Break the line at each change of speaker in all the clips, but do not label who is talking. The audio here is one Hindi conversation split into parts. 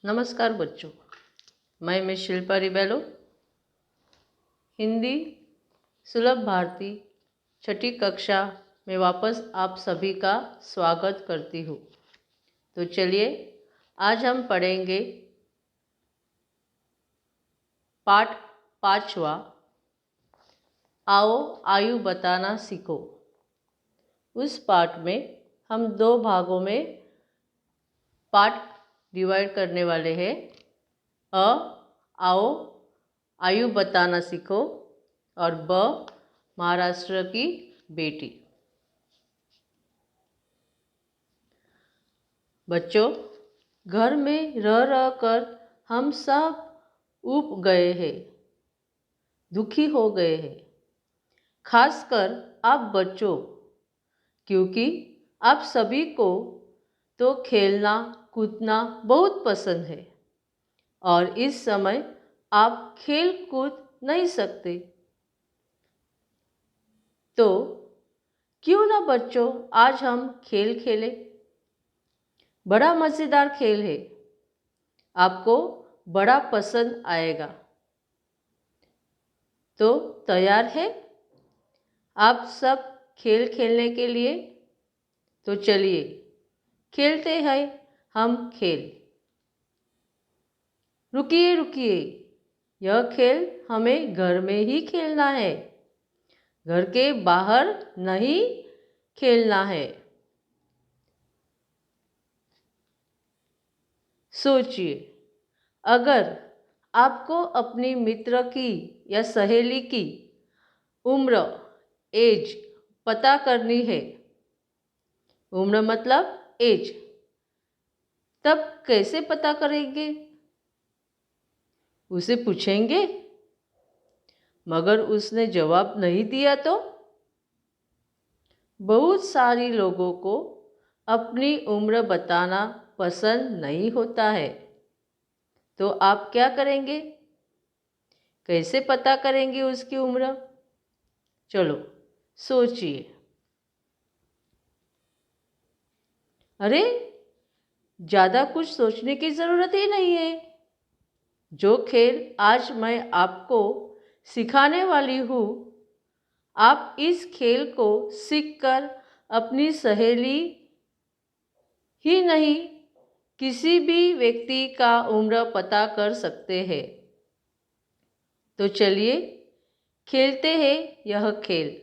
नमस्कार बच्चों, मैं मिस शिल्पा रिबेलो हिंदी सुलभ भारती छठी कक्षा में वापस आप सभी का स्वागत करती हूँ। तो चलिए आज हम पढ़ेंगे पाठ 5वां, आओ आयु बताना सीखो। उस पाठ में हम 2 भागों में पाठ डिवाइड करने वाले हैं। आओ आयु बताना सीखो और ब महाराष्ट्र की बेटी। बच्चों, घर में रह रह कर हम सब ऊब गए हैं, दुखी हो गए हैं, खासकर आप बच्चों, क्योंकि आप सभी को तो खेलना कूदना बहुत पसंद है और इस समय आप खेल कूद नहीं सकते। तो क्यों ना बच्चों आज हम खेल खेलें। बड़ा मज़ेदार खेल है, आपको बड़ा पसंद आएगा। तो तैयार है आप सब खेल खेलने के लिए? तो चलिए खेलते हैं हम खेल। रुकिए रुकिए, यह खेल हमें घर में ही खेलना है, घर के बाहर नहीं खेलना है। सोचिए, अगर आपको अपनी मित्र की या सहेली की उम्र एज पता करनी है, उम्र मतलब एज, तब कैसे पता करेंगे? उसे पूछेंगे, मगर उसने जवाब नहीं दिया तो? बहुत सारी लोगों को अपनी उम्र बताना पसंद नहीं होता है, तो आप क्या करेंगे? कैसे पता करेंगे उसकी उम्र? चलो सोचिए। अरे ज़्यादा कुछ सोचने की ज़रूरत ही नहीं है। जो खेल आज मैं आपको सिखाने वाली हूँ, आप इस खेल को सीखकर अपनी सहेली ही नहीं, किसी भी व्यक्ति का उम्र पता कर सकते हैं। तो चलिए खेलते हैं यह खेल।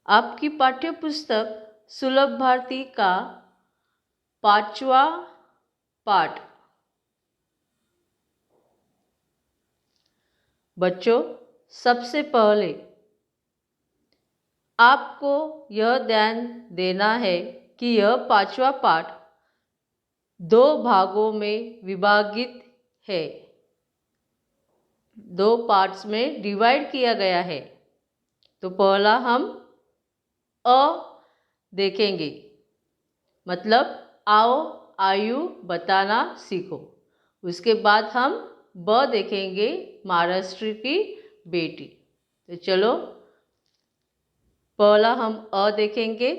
आपकी पाठ्य पुस्तक सुलभ भारती का 5वां पाठ। बच्चों, सबसे पहले आपको यह ध्यान देना है कि यह 5वां पाठ 2 भागों में विभाजित है, 2 पार्ट्स में डिवाइड किया गया है। तो पहला हम अ देखेंगे, मतलब आओ आयु बताना सीखो। उसके बाद हम ब देखेंगे, महाराष्ट्र की बेटी। तो चलो पहला हम अ देखेंगे।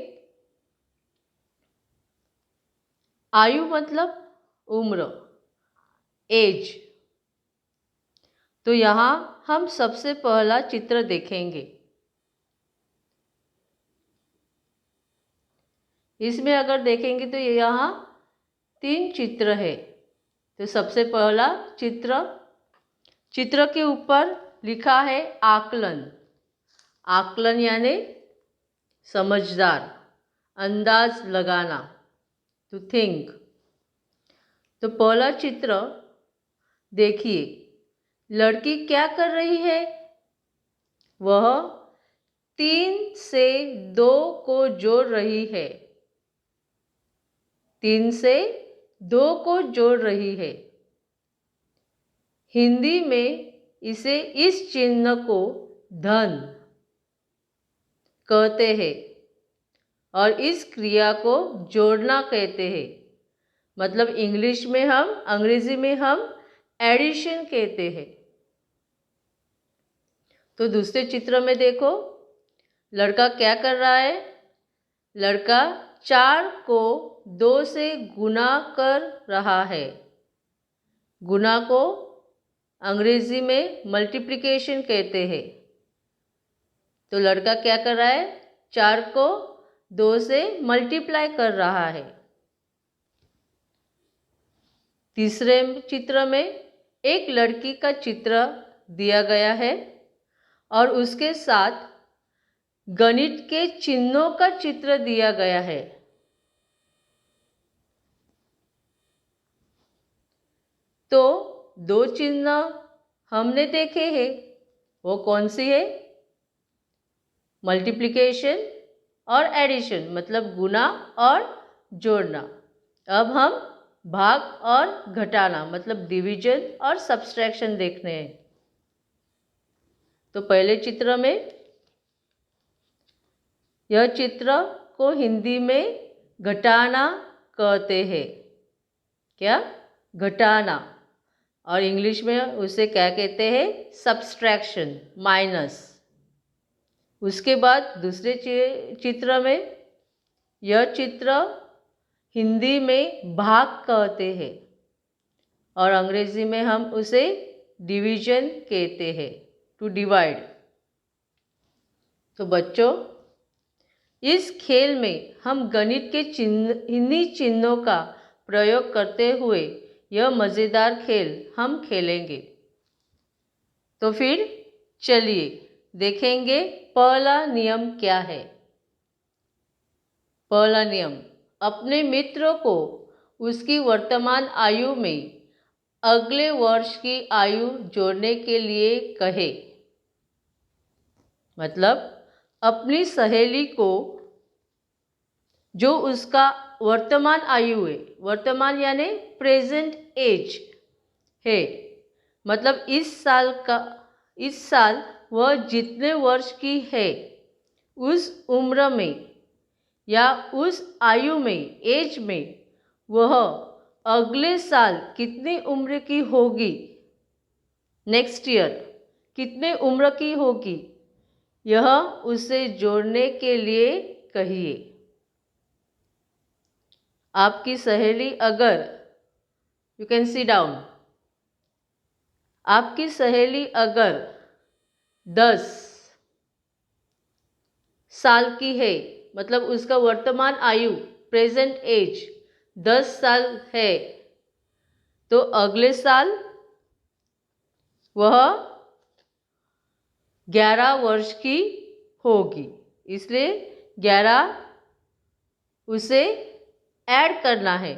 आयु मतलब उम्र, एज। तो यहाँ हम सबसे पहला चित्र देखेंगे। इसमें अगर देखेंगे तो यहाँ 3 चित्र है। तो सबसे पहला चित्र, चित्र के ऊपर लिखा है आकलन। आकलन यानी समझदार, अंदाज लगाना, टू थिंक। तो पहला चित्र देखिए, लड़की क्या कर रही है? वह 3 से 2 को जोड़ रही है, 3 से 2 को जोड़ रही है। हिंदी में इसे इस चिन्ह को धन कहते हैं और इस क्रिया को जोड़ना कहते हैं। मतलब इंग्लिश में हम, अंग्रेजी में हम एडिशन कहते हैं। तो दूसरे चित्र में देखो, लड़का क्या कर रहा है? लड़का 4 को 2 से गुना कर रहा है। गुना को अंग्रेजी में मल्टीप्लिकेशन कहते हैं। तो लड़का क्या कर रहा है? 4 को 2 से मल्टीप्लाई कर रहा है। तीसरे चित्र में एक लड़की का चित्र दिया गया है और उसके साथ गणित के चिन्हों का चित्र दिया गया है। तो 2 चिन्ह हमने देखे हैं, वो कौन सी है? मल्टीप्लिकेशन और एडिशन, मतलब गुना और जोड़ना। अब हम भाग और घटाना, मतलब डिवीजन और सब्सट्रैक्शन देखने हैं। तो पहले चित्र में, यह चित्र को हिंदी में घटाना कहते हैं। क्या? घटाना। और इंग्लिश में उसे क्या कहते हैं? Subtraction, minus. उसके बाद दूसरे चित्र में, यह चित्र हिंदी में भाग कहते हैं और अंग्रेजी में हम उसे डिवीजन कहते हैं, टू डिवाइड। तो बच्चों, इस खेल में हम गणित के इन्हीं चिन्हों का प्रयोग करते हुए यह मज़ेदार खेल हम खेलेंगे। तो फिर चलिए देखेंगे पहला नियम क्या है। पहला नियम, अपने मित्र को उसकी वर्तमान आयु में अगले वर्ष की आयु जोड़ने के लिए कहे। मतलब अपनी सहेली को जो उसका वर्तमान आयु है, वर्तमान यानी प्रेजेंट एज है, मतलब इस साल वह जितने वर्ष की है उस उम्र में या उस आयु में, एज में, वह अगले साल कितनी उम्र की होगी, नेक्स्ट ईयर कितने उम्र की होगी, यह उसे जोड़ने के लिए कहिए। आपकी सहेली अगर, यू कैन सी डाउन, आपकी सहेली अगर 10 साल की है, मतलब उसका वर्तमान आयु, प्रेजेंट एज 10 साल है, तो अगले साल वह 11 वर्ष की होगी। इसलिए 11 उसे ऐड करना है,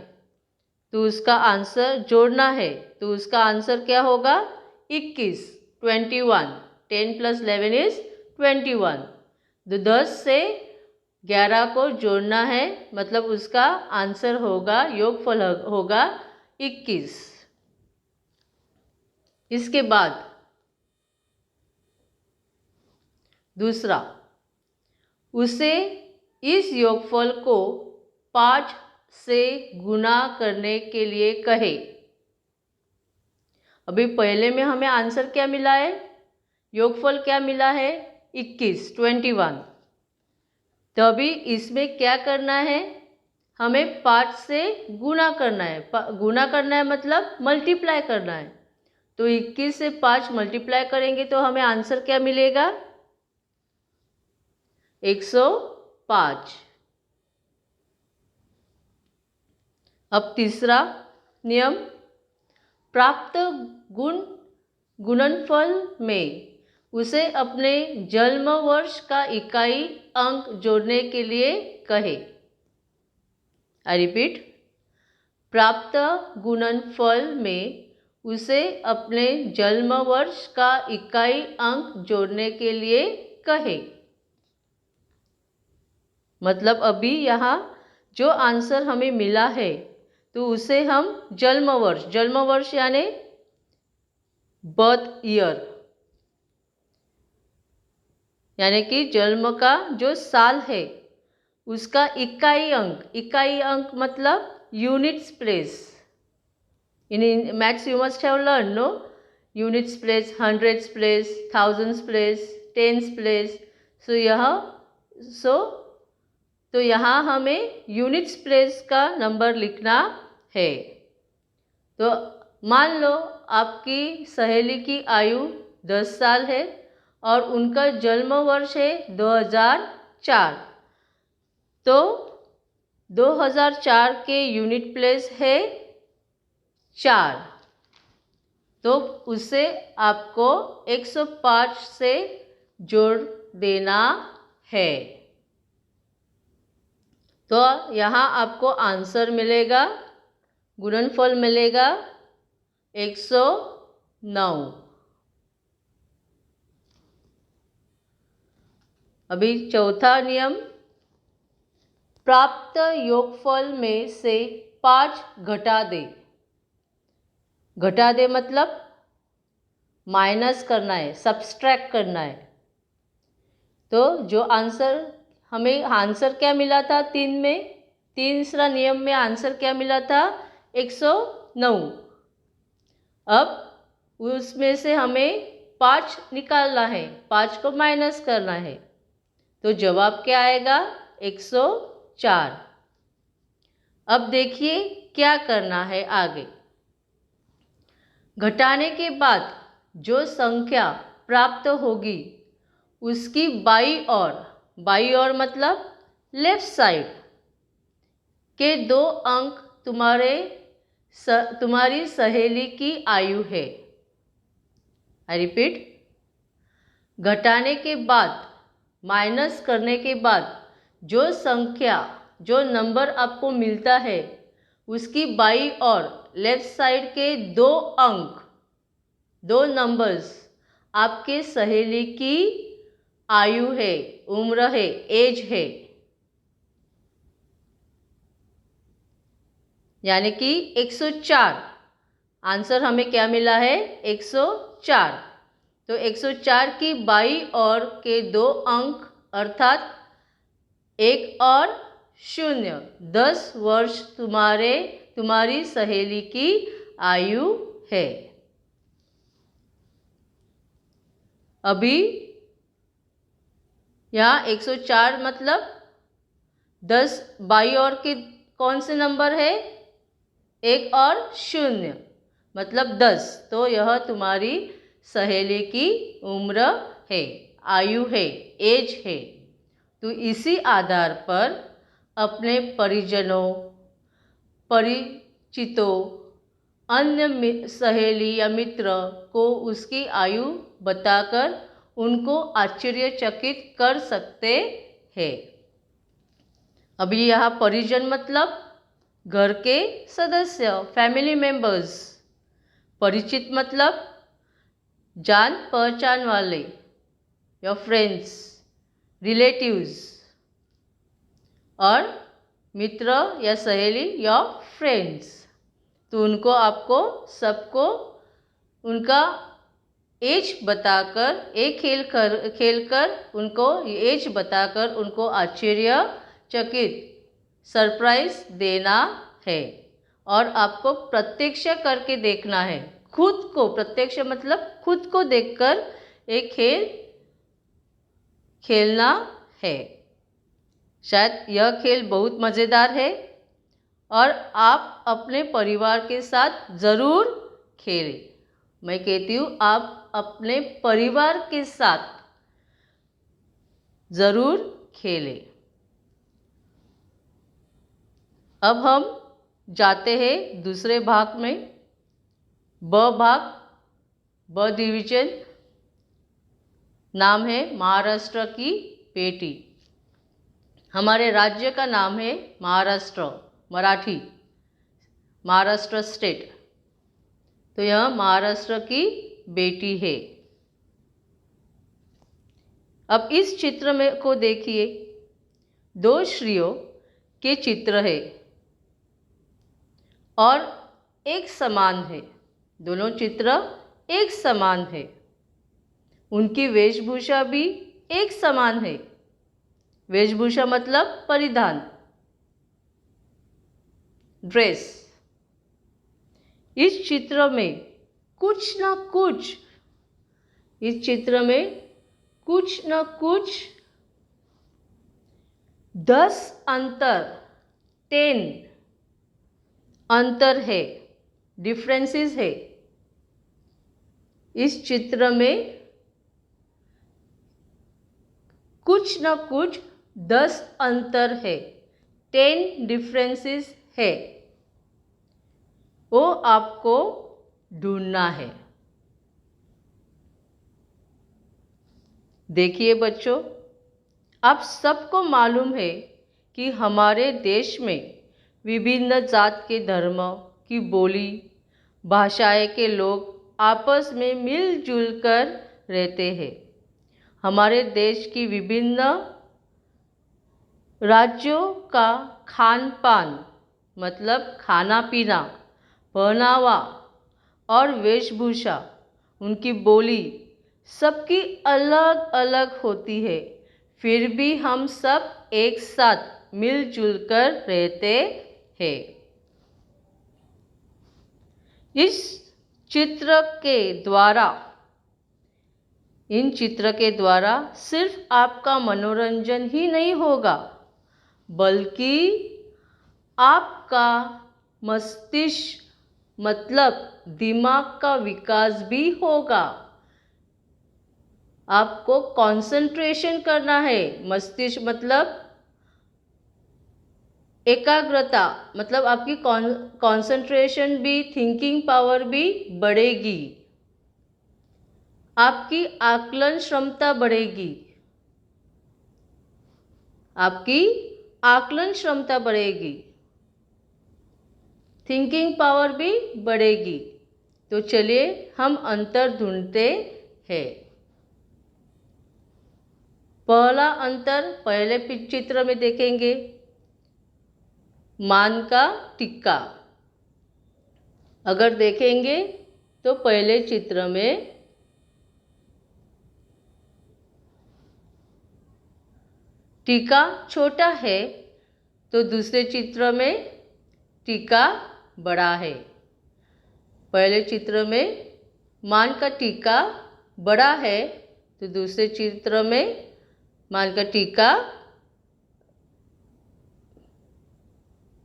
तो उसका आंसर जोड़ना है, तो उसका आंसर क्या होगा? 21, 21। 10 + 11 इज 21। तो 10 से 11 को जोड़ना है, मतलब उसका आंसर होगा, योगफल होगा 21। इसके बाद दूसरा, उसे इस योगफल को 5 से गुना करने के लिए कहे। अभी पहले में हमें आंसर क्या मिला है? योगफल क्या मिला है? 21, 21। तभी इसमें क्या करना है? हमें 5 से गुना करना है। गुना करना है मतलब मल्टीप्लाई करना है। तो 21 से 5 मल्टीप्लाई करेंगे तो हमें आंसर क्या मिलेगा? 105। अब तीसरा नियम, प्राप्त गुणनफल में उसे अपने जन्म वर्ष का इकाई अंक जोड़ने के लिए कहे। आई रिपीट, प्राप्त गुणनफल में उसे अपने जन्म वर्ष का इकाई अंक जोड़ने के लिए कहे। मतलब अभी यहाँ जो आंसर हमें मिला है, तो उसे हम जन्म वर्ष यानी बर्थ ईयर, यानी कि जन्म का जो साल है उसका इकाई अंक मतलब units place. In maths you must have learn, no? Units place, hundreds place, thousands place, tens place. तो यहाँ हमें यूनिट्स प्लेस का नंबर लिखना है। तो मान लो आपकी सहेली की आयु 10 साल है और उनका जन्म वर्ष है 2004। तो 2004 के यूनिट प्लेस है 4, तो उसे आपको 105 से जोड़ देना है। तो यहाँ आपको आंसर मिलेगा, गुणनफल मिलेगा 109। अभी चौथा नियम, प्राप्त योगफल में से 5 घटा दे। घटा दे मतलब माइनस करना है, सब्सट्रैक्ट करना है। तो जो आंसर हमें आंसर क्या मिला था 3 में, तीसरा नियम में आंसर क्या मिला था 109। अब उसमें से हमें 5 निकालना है, 5 को माइनस करना है। तो जवाब क्या आएगा 104। अब देखिए क्या करना है आगे। घटाने के बाद जो संख्या प्राप्त होगी उसकी बाई ओर मतलब लेफ्ट साइड के 2 अंक तुम्हारी सहेली की आयु है। आई रिपीट, घटाने के बाद माइनस करने के बाद जो संख्या जो नंबर आपको मिलता है उसकी बाई और लेफ्ट साइड के 2 अंक 2 नंबर्स आपके सहेली की आयु है, उम्र है, एज है। यानी कि 104। आंसर हमें क्या मिला है 104। तो 104 की बाई और के 2 अंक अर्थात 1 और 0, 10 वर्ष तुम्हारी सहेली की आयु है। अभी यहाँ 104 मतलब 10 बाई और के कौन से नंबर है 1 और 0 मतलब 10। तो यह तुम्हारी सहेली की उम्र है, आयु है, एज है। तो इसी आधार पर अपने परिजनों, परिचितों, अन्य सहेली या मित्र को उसकी आयु बताकर उनको आश्चर्यचकित कर सकते हैं। अभी यहाँ परिजन मतलब घर के सदस्य, फैमिली मेंबर्स। परिचित मतलब जान पहचान वाले, योर फ्रेंड्स, रिलेटिव्स। और मित्र या सहेली योर फ्रेंड्स। तो उनको आपको सबको उनका एज बताकर खेलकर उनको एज बताकर उनको आश्चर्यचकित सरप्राइज देना है। और आपको प्रत्यक्ष करके देखना है, खुद को प्रत्यक्ष मतलब खुद को देखकर एक खेल खेलना है। शायद यह खेल बहुत मज़ेदार है और आप अपने परिवार के साथ ज़रूर खेलें। मैं कहती हूँ आप अपने परिवार के साथ ज़रूर खेलें। अब हम जाते हैं दूसरे भाग में। ब डिवीजन नाम है महाराष्ट्र की बेटी। हमारे राज्य का नाम है महाराष्ट्र, मराठी, महाराष्ट्र स्टेट। तो यह महाराष्ट्र की बेटी है। अब इस चित्र में को देखिए, 2 स्त्रियों के चित्र है और एक समान है। दोनों चित्र एक समान है, उनकी वेशभूषा भी एक समान है। वेशभूषा मतलब परिधान, ड्रेस। इस चित्र में कुछ न कुछ 10 अंतर, 10 अंतर है, डिफरेंसेस है। इस चित्र में कुछ न कुछ 10 अंतर है, 10 डिफरेंसेस है, वो आपको ढूंढना है। देखिए बच्चों, आप सबको मालूम है कि हमारे देश में विभिन्न जात के धर्म की बोली भाषाएं के लोग आपस में मिलजुल कर रहते हैं। हमारे देश की विभिन्न राज्यों का खान पान मतलब खाना पीना, पहनावा और वेशभूषा, उनकी बोली सबकी अलग अलग होती है, फिर भी हम सब एक साथ मिलजुल कर रहते हैं। इस चित्र के द्वारा, इन चित्र के द्वारा सिर्फ आपका मनोरंजन ही नहीं होगा, बल्कि आपका मस्तिष्क मतलब दिमाग का विकास भी होगा। आपको कंसंट्रेशन करना है। मस्तिष्क मतलब एकाग्रता, मतलब आपकी कंसंट्रेशन भी, थिंकिंग पावर भी बढ़ेगी, आपकी आकलन क्षमता बढ़ेगी, आपकी आकलन क्षमता बढ़ेगी, थिंकिंग पावर भी बढ़ेगी। तो चलिए हम अंतर ढूंढते हैं। पहला अंतर पहले चित्र में देखेंगे, मान का टिक्का। अगर देखेंगे तो पहले चित्र में टीका छोटा है, तो दूसरे चित्र में टीका बड़ा है। पहले चित्र में मान का टीका बड़ा है, तो दूसरे चित्र में मान का टीका,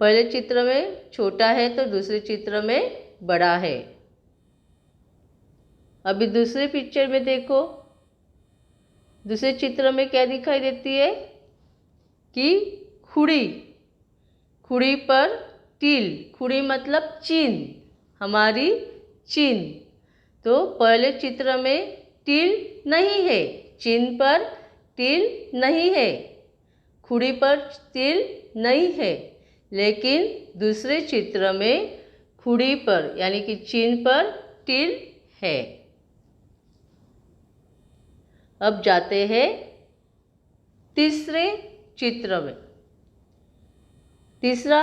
पहले चित्र में छोटा है तो दूसरे चित्र में बड़ा है। अभी दूसरे पिक्चर में देखो, दूसरे चित्र में क्या दिखाई देती है कि खुड़ी, खुड़ी पर तिल, खुड़ी मतलब चिन्ह, हमारी चिन्ह। तो पहले चित्र में तिल नहीं है, चिन्ह पर तिल नहीं है, खुड़ी पर तिल नहीं है, लेकिन दूसरे चित्र में खुड़ी पर यानी कि चिन्ह पर तिल है। अब जाते हैं तीसरे चित्र में। तीसरा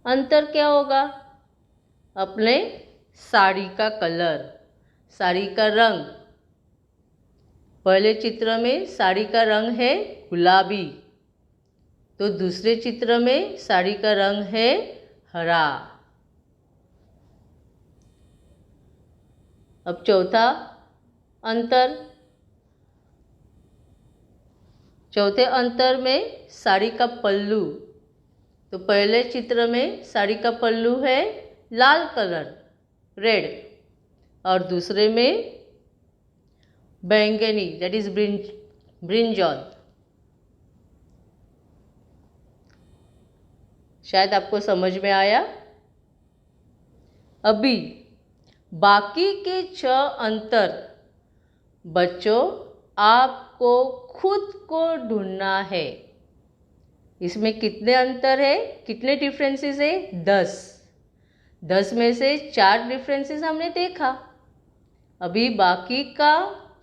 अंतर क्या होगा? अपने साड़ी का कलर, साड़ी का रंग। पहले चित्र में साड़ी का रंग है गुलाबी, तो दूसरे चित्र में साड़ी का रंग है हरा। अब चौथा अंतर, चौथे अंतर में साड़ी का पल्लू। तो पहले चित्र में साड़ी का पल्लू है लाल कलर, रेड, और दूसरे में बैंगनी, दैट इज ब्रिंजॉल। शायद आपको समझ में आया। अभी बाकी के 6 अंतर बच्चों आपको खुद को ढूंढना है। इसमें कितने अंतर है, कितने डिफरेंसेस है? 10। 10 में से 4 डिफरेंसेस हमने देखा। अभी बाकी का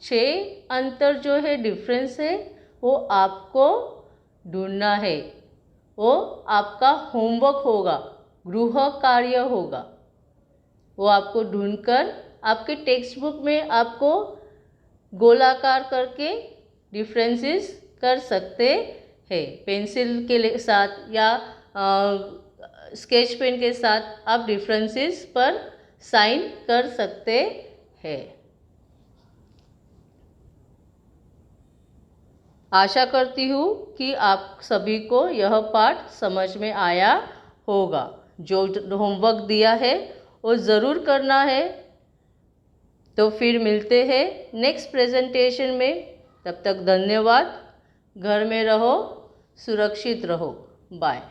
6 अंतर जो है, डिफरेंस है, वो आपको ढूंढना है। वो आपका होमवर्क होगा, गृह कार्य होगा। वो आपको ढूंढकर आपके टेक्स्ट बुक में आपको गोलाकार करके डिफरेंसेस कर सकते हैं। पेंसिल के साथ या स्केच पेन के साथ आप डिफरेंसेस पर साइन कर सकते हैं। आशा करती हूँ कि आप सभी को यह पाठ समझ में आया होगा। जो होमवर्क दिया है वो ज़रूर करना है। तो फिर मिलते हैं नेक्स्ट प्रेजेंटेशन में। तब तक धन्यवाद। घर में रहो, सुरक्षित रहो। बाय।